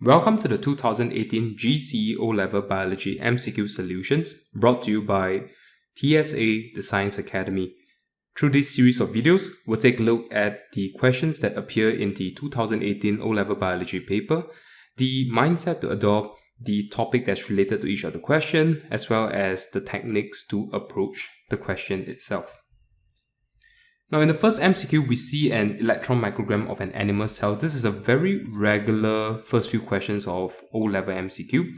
Welcome to the 2018 GCE O Level Biology MCQ Solutions, brought to you by TSA, the Science Academy. Through this series of videos, we'll take a look at the questions that appear in the 2018 O Level Biology paper, the mindset to adopt, the topic that's related to each of the question, as well as the techniques to approach the question itself. Now, in the first MCQ, we see an electron microgram of an animal cell. This is a very regular first few questions of O-level MCQ.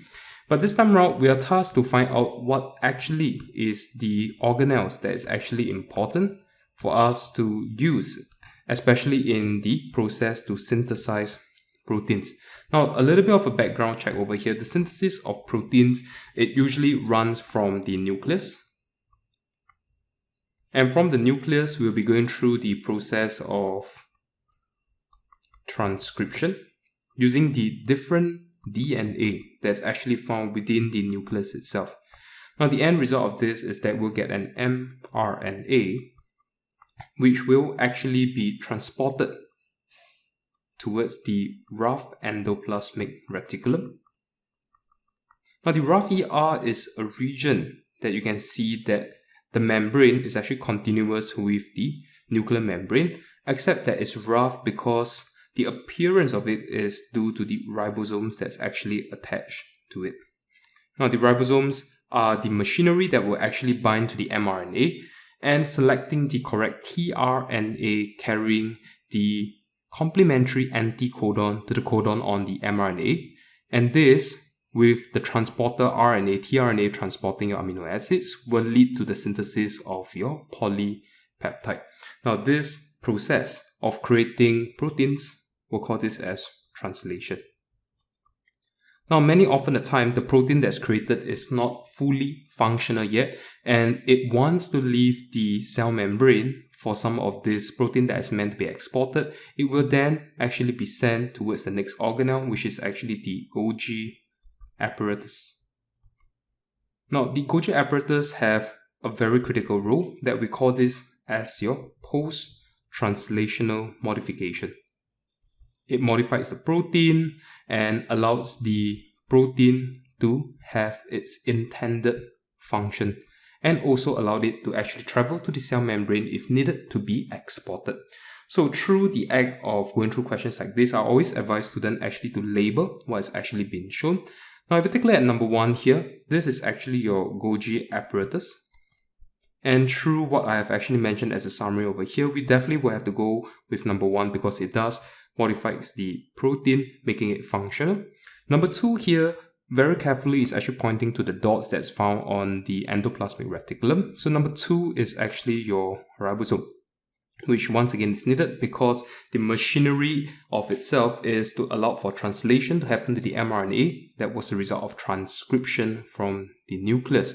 But this time around, we are tasked to find out what actually is the organelles that is actually important for us to use, especially in the process to synthesize proteins. Now, a little bit of a background check over here. The synthesis of proteins, it usually runs from the nucleus. And from the nucleus, we'll be going through the process of transcription using the different DNA that's actually found within the nucleus itself. Now, the end result of this is that we'll get an mRNA, which will actually be transported towards the rough endoplasmic reticulum. Now, the rough ER is a region that you can see that the membrane is actually continuous with the nuclear membrane, except that it's rough because the appearance of it is due to the ribosomes that's actually attached to it. Now, the ribosomes are the machinery that will actually bind to the mRNA and selecting the correct tRNA carrying the complementary anticodon to the codon on the mRNA, and this with the transporter RNA, tRNA transporting your amino acids will lead to the synthesis of your polypeptide. Now, this process of creating proteins, we'll call this as translation. Now, many often the time, the protein that's created is not fully functional yet, and it wants to leave the cell membrane for some of this protein that is meant to be exported. It will then actually be sent towards the next organelle, which is actually the Golgi Apparatus. Now, the Golgi Apparatus have a very critical role that we call this as your post-translational modification. It modifies the protein and allows the protein to have its intended function, and also allowed it to actually travel to the cell membrane if needed to be exported. So through the act of going through questions like this, I always advise students actually to label what is actually being shown. Now, if you take a look at number 1 here, this is actually your Golgi apparatus. And through what I have actually mentioned as a summary over here, we definitely will have to go with number 1 because it does modifies the protein, making it functional. Number 2 here, very carefully, is actually pointing to the dots that's found on the endoplasmic reticulum. So number 2 is actually your ribosome, which once again is needed because the machinery of itself is to allow for translation to happen to the mRNA that was the result of transcription from the nucleus.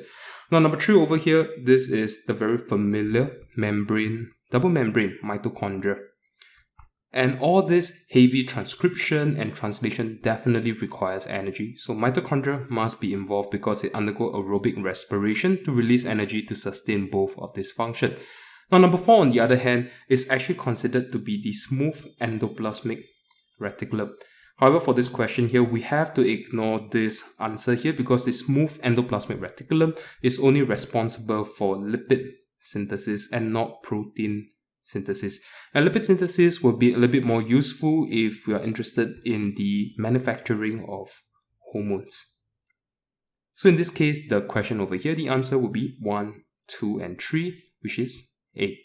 Now, number 3 over here, this is the very familiar membrane, double membrane mitochondria. And all this heavy transcription and translation definitely requires energy. So mitochondria must be involved because it undergo aerobic respiration to release energy to sustain both of this function. Now, number 4, on the other hand, is actually considered to be the smooth endoplasmic reticulum. However, for this question here, we have to ignore this answer here because the smooth endoplasmic reticulum is only responsible for lipid synthesis and not protein synthesis. And lipid synthesis will be a little bit more useful if we are interested in the manufacturing of hormones. So in this case, the question over here, the answer will be 1, 2, and 3, which is 8.